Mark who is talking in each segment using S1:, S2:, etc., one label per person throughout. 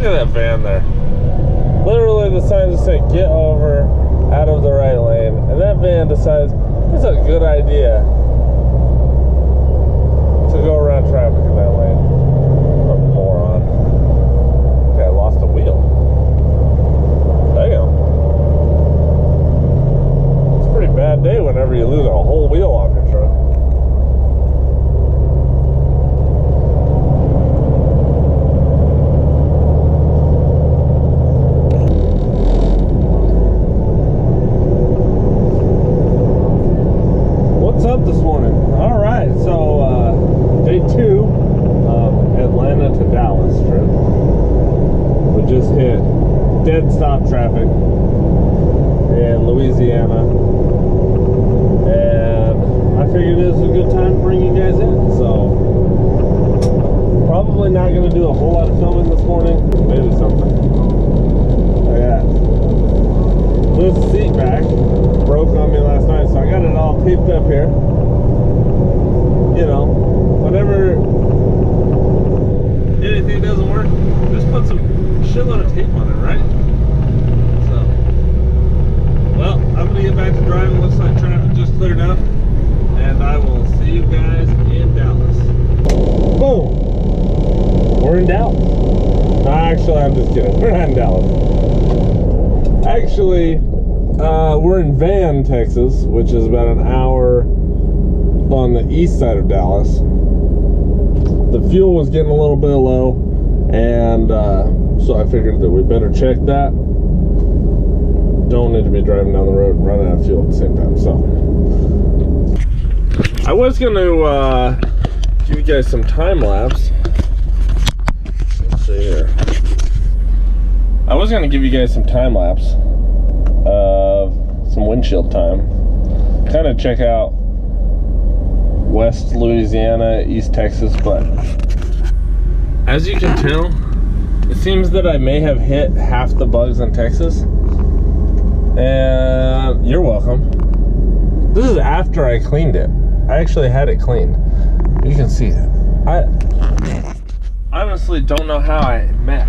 S1: Look at that van there. Literally the sign just said get over out of the right lane, and that van decides it's a good idea to go around traffic in that lane. What a moron. Okay, I lost a wheel. Damn. It's a pretty bad day whenever you lose a whole wheel off your truck. This morning. All right, so day 2 of Atlanta to Dallas trip. We just hit dead stop traffic in Louisiana, and I figured it was a good time to bring you guys in. So probably not going to do a whole lot of filming this morning, maybe something. I got this seat back broke on me last night, so I got it all taped up here. You know, whenever anything doesn't work, just put some shitload of tape on it, right? So, well, I'm gonna get back to driving. Looks like traffic just cleared up, and I will see you guys in Dallas. Boom! We're in Dallas. No, actually, I'm just kidding. We're not in Dallas. Actually, we're in Van, Texas, which is about an hour on the east side of Dallas. The fuel was getting a little bit low, and so I figured that we better check that. Don't need to be driving down the road and running out of fuel at the same time. So I was going to give you guys some time lapse. Let's see here. I was going to give you guys some time lapse of some windshield time. Kind of check out West Louisiana, East Texas, but as you can tell, it seems that I may have hit half the bugs in Texas, and you're welcome. This is after I cleaned it. I actually had it cleaned. You can see it. I honestly don't know how I met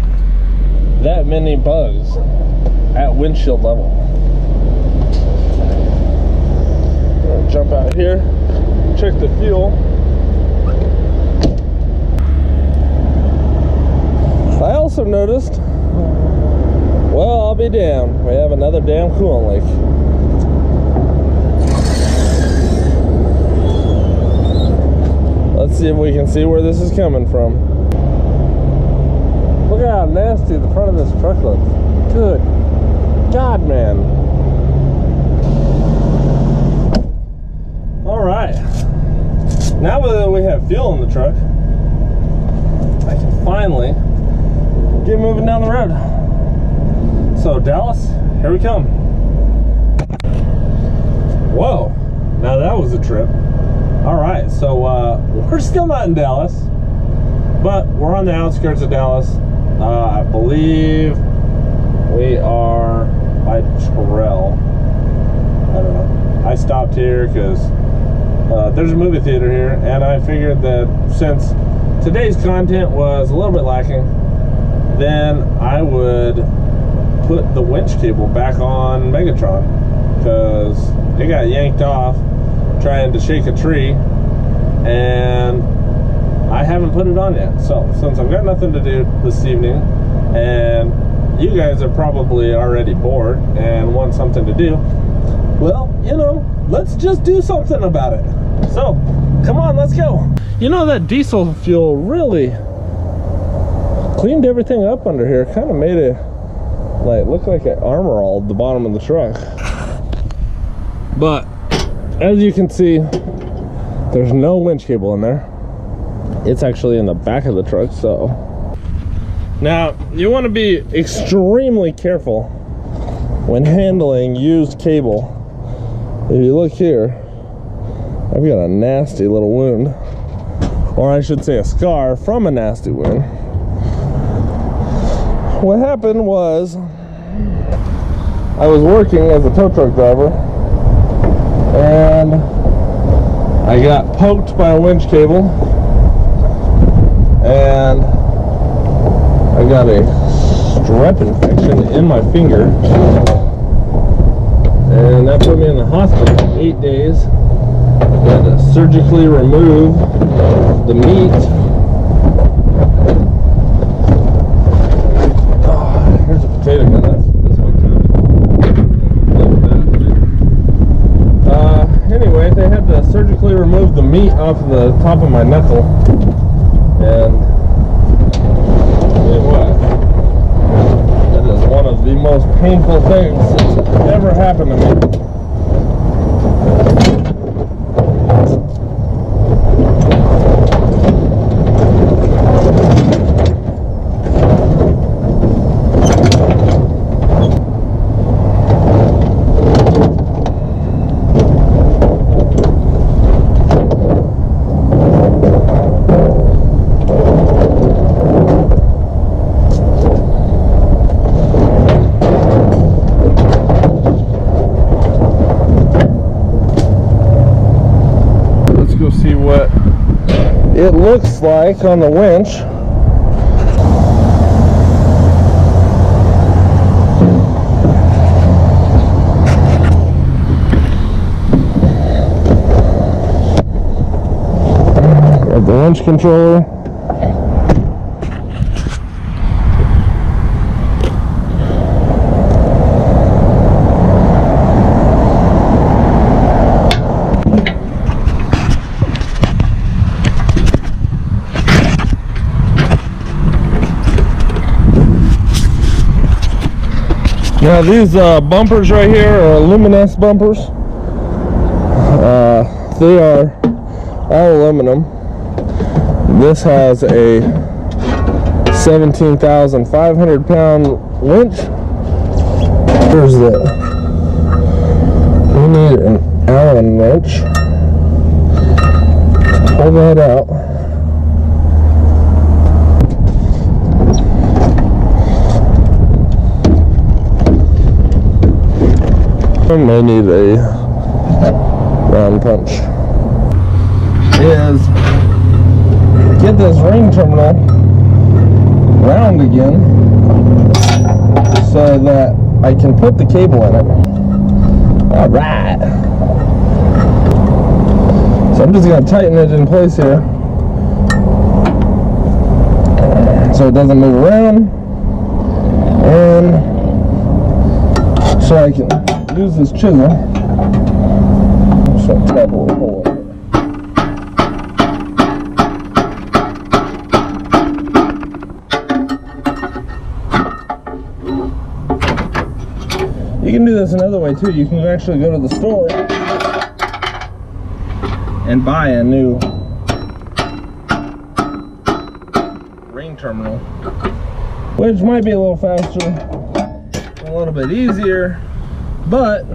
S1: that many bugs at windshield level. I'm gonna jump out here, check the fuel. I also noticed, well, I'll be damned, we have another damn coolant leak. Let's see if we can see where this is coming from. Look at how nasty the front of this truck looks. Good God, man. Alright, now that we have fuel in the truck, I can finally get moving down the road. So Dallas, here we come. Whoa, now that was a trip. Alright, so we're still not in Dallas, but we're on the outskirts of Dallas. I believe we are by Terrell. I don't know. I stopped here because there's a movie theater here, and I figured that since today's content was a little bit lacking, then I would put the winch cable back on Megatron, because it got yanked off trying to shake a tree, and I haven't put it on yet. So since I've got nothing to do this evening, and you guys are probably already bored and want something to do, well, you know, let's just do something about it. So come on, let's go. You know, that diesel fuel really cleaned everything up under here. Kind of made it like look like an armor all at the bottom of the truck. But as you can see, there's no winch cable in there. It's actually in the back of the truck. So now you want to be extremely careful when handling used cable. If you look here, I've got a nasty little wound, or I should say a scar from a nasty wound. What happened was, I was working as a tow truck driver, and I got poked by a winch cable, and I got a strep infection in my finger, and that put me in the hospital for 8 days. They had to surgically remove the meat. Oh, here's a potato gun. This one too. Anyway, they had to surgically remove the meat off of the top of my knuckle, and that is one of the most painful things that's ever happened to me. See what it looks like on the winch. Got the winch controller. Now these bumpers right here are luminous bumpers. They are all aluminum. This has a 17,500 pound winch. Here's the, we need an Allen wrench to pull that out. I may need a round punch. Is get this ring terminal round again so that I can put the cable in it. Alright. So I'm just going to tighten it in place here so it doesn't move around, and so I can use this chisel. Just try to tap a little hole in it. You can do this another way too. You can actually go to the store and buy a new ring terminal, which might be a little faster, a little bit easier, but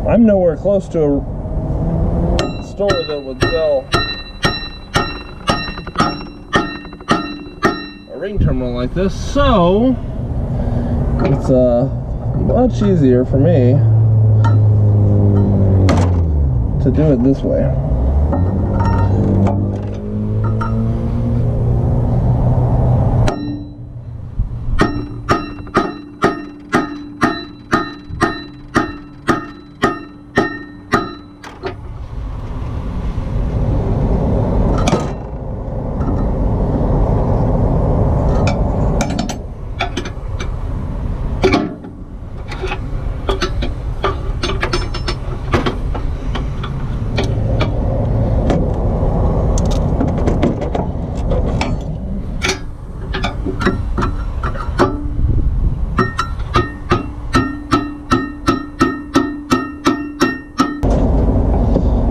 S1: I'm nowhere close to a store that would sell a ring terminal like this, so it's much easier for me to do it this way.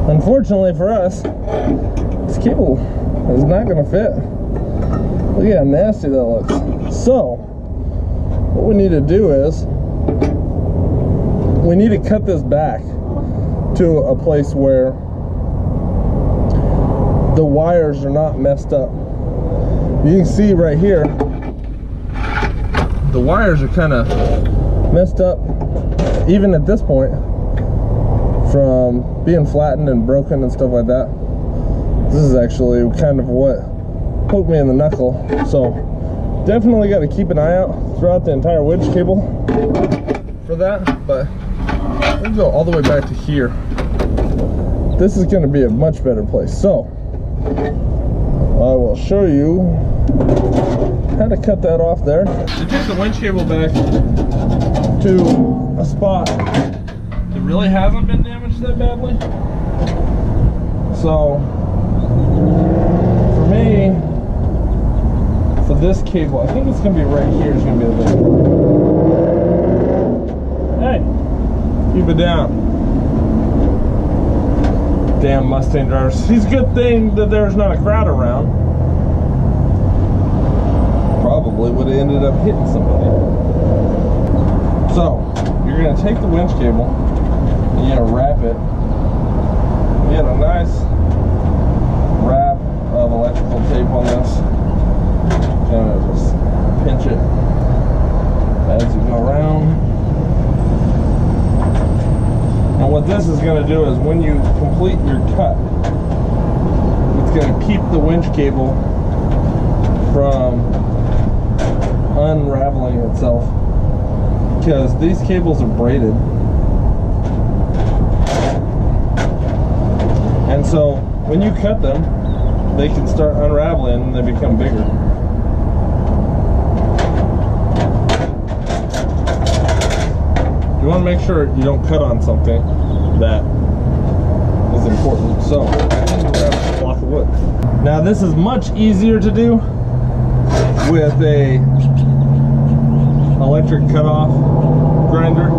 S1: Unfortunately for us, this cable is not going to fit. Look at how nasty that looks. So, what we need to do is, we need to cut this back to a place where the wires are not messed up. You can see right here, the wires are kind of messed up, even at this point, from being flattened and broken and stuff like that. This is actually kind of what poked me in the knuckle. So
S2: Definitely got to keep an eye out throughout the entire winch cable for that, but we'll go all the way back to here. This is going to be a much better place. So I will show you how to cut that off there. You take the winch cable back to a spot that really hasn't been damaged that badly. So for me, for this cable, I think it's going to be right here. It's going to be the hey, keep it down. Damn Mustang drivers. It's a good thing that there's not a crowd around. Probably would have ended up hitting somebody. So, you're going to take the winch cable and you're going to wrap it. You get a nice wrap of electrical tape on this. And just pinch it as you go around. And what this is going to do is when you complete your cut, it's going to keep the winch cable from unraveling itself, because these cables are braided. And so when you cut them, they can start unraveling and they become bigger. You want to make sure you don't cut on something that is important. So, grab a block of wood. Now this is much easier to do with a electric cutoff grinder.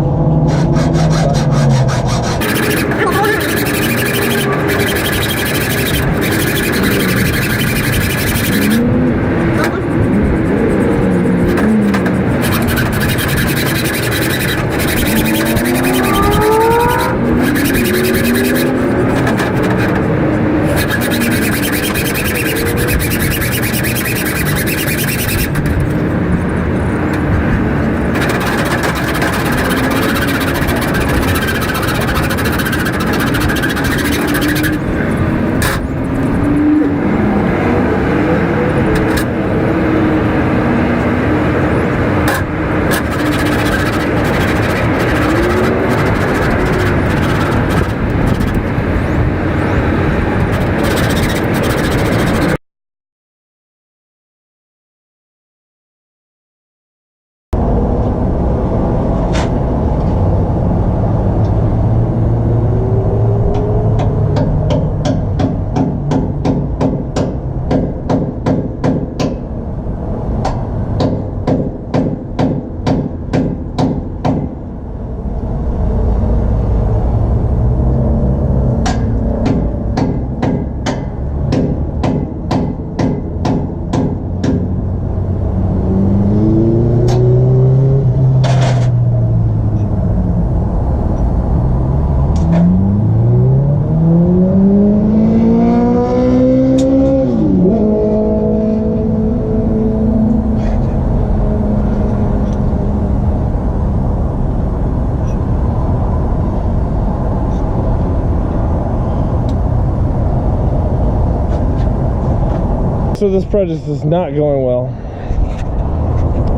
S2: So this project is not going well.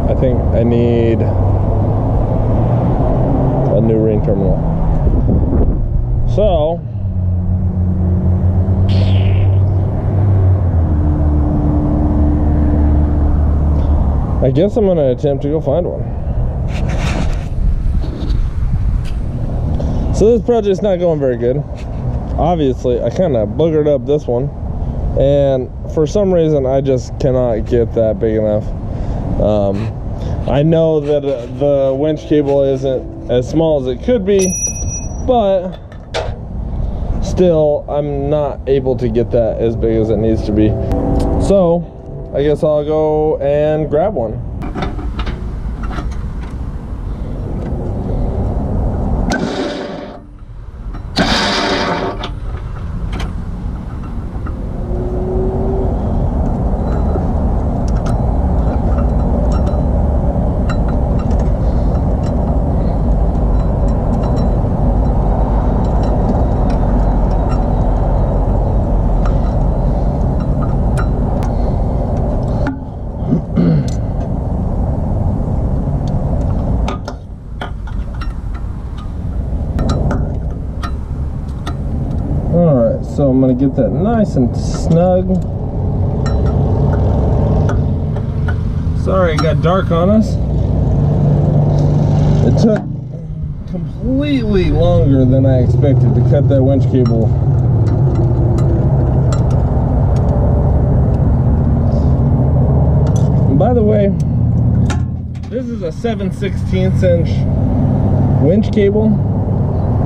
S2: I think I need a new ring terminal. So I guess I'm gonna attempt to go find one. So this project's not going very good. Obviously, I kind of boogered up this one, and for some reason I just cannot get that big enough. I know that the winch cable isn't as small as it could be, but still I'm not able to get that as big as it needs to be. So I guess I'll go and grab one. I'm gonna get that nice and snug. Sorry, it got dark on us. It took completely longer than I expected to cut that winch cable. And by the way, this is a 7/16 inch winch cable.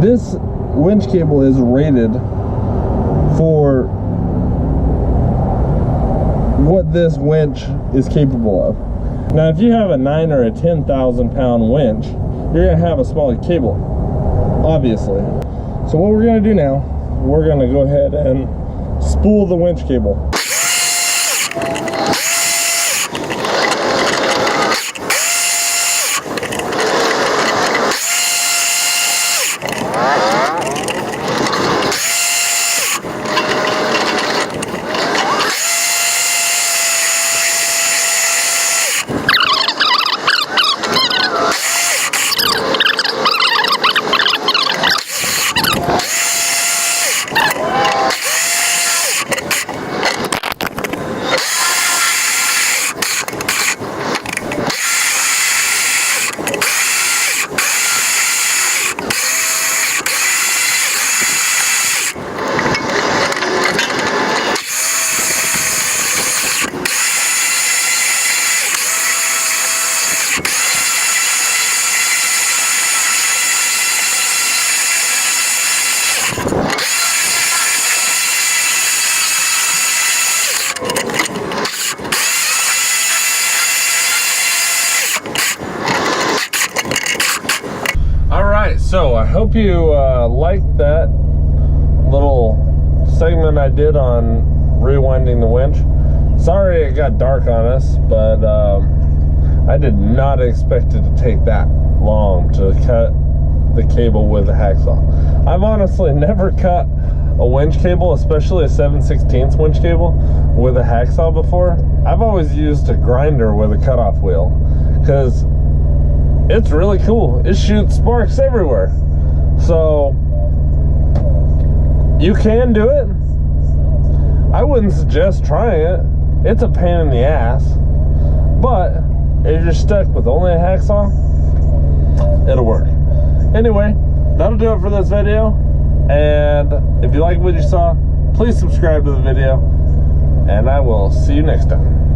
S2: This winch cable is rated for what this winch is capable of. Now, if you have a 9 or a 10,000 pound winch, you're gonna have a smaller cable, obviously. So what we're gonna do now, we're gonna go ahead and spool the winch cable. So I hope you liked that little segment I did on rewinding the winch. Sorry it got dark on us, but I did not expect it to take that long to cut the cable with a hacksaw. I've honestly never cut a winch cable, especially a 7/16 winch cable, with a hacksaw before. I've always used a grinder with a cutoff wheel because it's really cool. It shoots sparks everywhere. So you can do it. I wouldn't suggest trying it. It's a pain in the ass. But if you're stuck with only a hacksaw, it'll work. Anyway, that'll do it for this video. And if you like what you saw, please subscribe to the video. And I will see you next time.